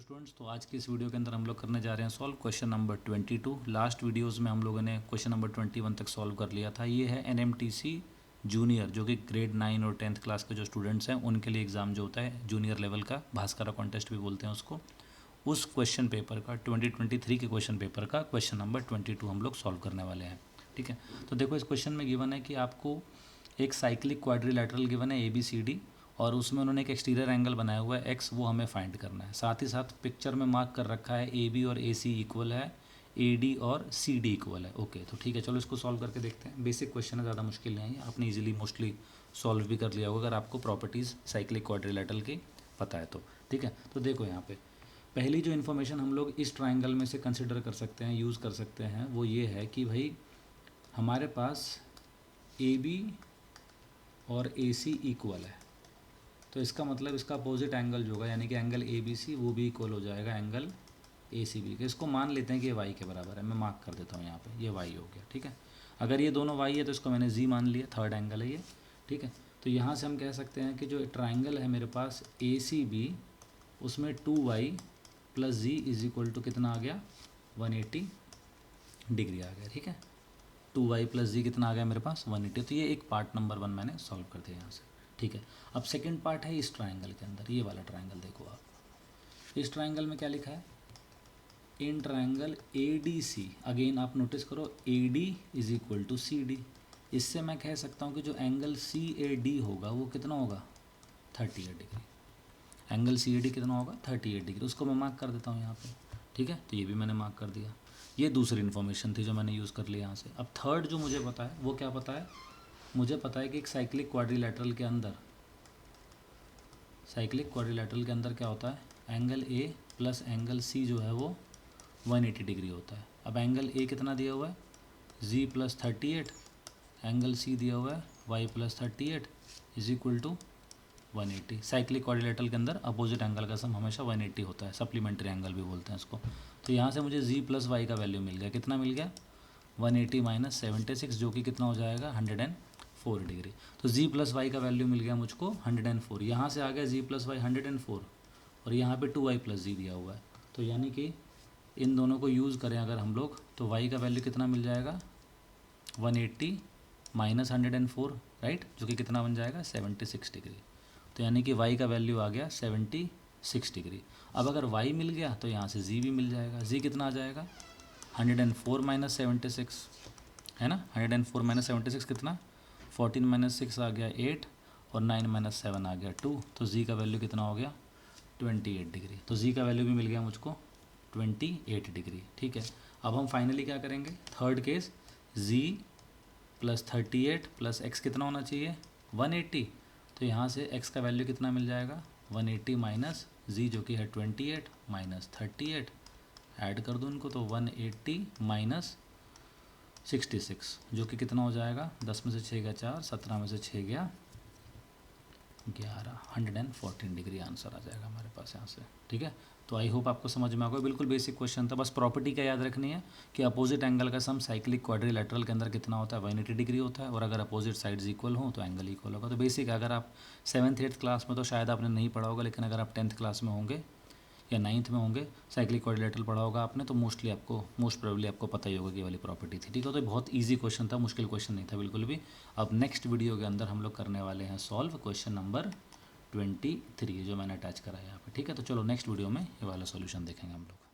Hello students, तो आज की इस वीडियो के अंदर हम लोग करने जा रहे हैं solve question number 22। Last videos में हम लोगों ने क्वेश्चन नंबर 21 तक सॉल्व कर लिया था। ये है एनएमटीसी जूनियर, जो कि ग्रेड 9 और 10th क्लास के जो स्टूडेंट्स हैं उनके लिए एग्ज़ाम जो होता है जूनियर लेवल का, भास्करा कॉन्टेस्ट भी बोलते हैं उसको, उस क्वेश्चन पेपर का 2023 के क्वेश्चन पेपर का क्वेश्चन नंबर 22 हम लोग सॉल्व करने वाले हैं। ठीक है, तो देखो इस क्वेश्चन में गिवन है कि आपको एक साइक्लिक क्वाड्रिलैटरल गिवन है ABCD, और उसमें उन्होंने एक एक्सटीरियर एंगल बनाया हुआ है x, वो हमें फाइंड करना है। साथ ही साथ पिक्चर में मार्क कर रखा है AB और AC इक्वल है, AD और CD इक्वल है। ओके, तो ठीक है, चलो इसको सॉल्व करके देखते हैं। बेसिक क्वेश्चन है, ज़्यादा मुश्किल नहीं है, आपने इजीली मोस्टली सॉल्व भी कर लिया होगा अगर आपको प्रॉपर्टीज़ साइक्लिक क्वाड्रिलैटरल की पता है तो। ठीक है, तो देखो यहाँ पे पहली जो इन्फॉर्मेशन हम लोग इस ट्राइंगल में से कंसिडर कर सकते हैं, यूज़ कर सकते हैं, वो ये है कि भाई हमारे पास AB और AC इक्वल है, तो इसका मतलब इसका अपोजिट एंगल जो होगा, यानी कि एंगल ABC वो भी इक्वल हो जाएगा एंगल ACB के। इसको मान लेते हैं कि ये y के बराबर है, मैं मार्क कर देता हूँ यहाँ पे, ये y हो गया। ठीक है, अगर ये दोनों y है तो इसको मैंने z मान लिया, थर्ड एंगल है ये। ठीक है, तो यहाँ से हम कह सकते हैं कि जो ट्राइंगल है मेरे पास ACB, उसमें 2y plus z is equal to कितना आ गया, 180 डिग्री आ गया। ठीक है, 2y प्लस z कितना आ गया मेरे पास, 180। तो ये एक पार्ट नंबर 1 मैंने सॉल्व कर दिया यहाँ से। ठीक है, अब सेकंड पार्ट है इस ट्राइंगल के अंदर, ये वाला ट्राइंगल देखो आप। इस ट्राइंगल में क्या लिखा है, इन ट्राइंगल ADC, अगेन आप नोटिस करो AD is equal to CD। इससे मैं कह सकता हूँ कि जो एंगल CAD होगा वो कितना होगा, 38 डिग्री। एंगल CAD कितना होगा, 38 डिग्री। उसको मैं मार्क कर देता हूँ यहाँ पे। ठीक है, तो ये भी मैंने मार्क कर दिया। ये दूसरी इन्फॉर्मेशन थी जो मैंने यूज़ कर लिया यहाँ से। अब थर्ड जो मुझे पता है वो क्या पता है, मुझे पता है कि एक साइक्लिक क्वाड्रिलैटरल के अंदर, क्या होता है, angle A plus angle C जो है वो 180 डिग्री होता है। अब एंगल A कितना दिया हुआ है, Z प्लस 38, एंगल C दिया हुआ है Y plus 38 is equal to 180। Cyclic quadrilateral के अंदर अपोजिट एंगल का सम हमेशा 180 होता है, सप्लीमेंट्री एंगल भी बोलते हैं इसको। तो यहाँ से मुझे Z प्लस Y का वैल्यू मिल गया, कितना मिल गया, 180 माइनस 76, जो कि कितना हो जाएगा, 104 डिग्री। तो Z प्लस वाई का वैल्यू मिल गया मुझको 104। यहाँ से आ गया Z प्लस वाई 104, और यहाँ पे 2y प्लस Z दिया हुआ है। तो यानी कि इन दोनों को यूज़ करें अगर हम लोग, तो y का वैल्यू कितना मिल जाएगा, 180 माइनस 104, राइट, जो कि कितना बन जाएगा, 76 डिग्री। तो यानी कि y का वैल्यू आ गया 76 डिग्री। अब अगर y मिल गया तो यहाँ से z भी मिल जाएगा। z कितना आ जाएगा, 104 माइनस 76 है ना, 104 माइनस 76 कितना, 14 माइनस 6 आ गया 8, और 9 माइनस 7 आ गया 2। तो z का वैल्यू कितना हो गया, 28 डिग्री। तो z का वैल्यू भी मिल गया मुझको 28 डिग्री। ठीक है, अब हम फाइनली क्या करेंगे, third case, z plus 38 plus x कितना होना चाहिए, 180। तो यहाँ से x का वैल्यू कितना मिल जाएगा, 180 माइनस z जो कि है 28 माइनस 38, ऐड कर दूँ इनको तो 180 माइनस 66, जो कि कितना हो जाएगा, 10 में से 6 गया 4, 17 में से 6 गया 11, 114 डिग्री आंसर आ जाएगा हमारे पास यहाँ से। ठीक है, तो आई होप आपको समझ में आ गया। बिल्कुल बेसिक क्वेश्चन था, बस प्रॉपर्टी क्या याद रखनी है कि अपोजिट एंगल का सम साइक्लिक क्वाड्रिलैटरल के अंदर कितना होता है, 180 डिग्री होता है, और अगर अपोजिट साइड्स इक्वल हो तो एंगल इक्वल होगा। तो बेसिक है, अगर आप 7th 8th क्लास में तो शायद आपने नहीं पढ़ा होगा, लेकिन अगर आप 10th क्लास में होंगे या 9th में होंगे, साइक्लिक क्वाड्रिलैटरल पढ़ा होगा आपने, तो मोस्ट प्रोबेबली आपको पता ही होगा कि ये वाली प्रॉपर्टी थी। ठीक है, तो बहुत इजी क्वेश्चन था, मुश्किल क्वेश्चन नहीं था बिल्कुल भी। अब नेक्स्ट वीडियो के अंदर हम लोग करने वाले हैं सॉल्व क्वेश्चन नंबर 23, जो मैंने अटैच करा है यहाँ पे। ठीक है, तो चलो नेक्स्ट वीडियो में ये वाला सॉल्यूशन देखेंगे हम लोग।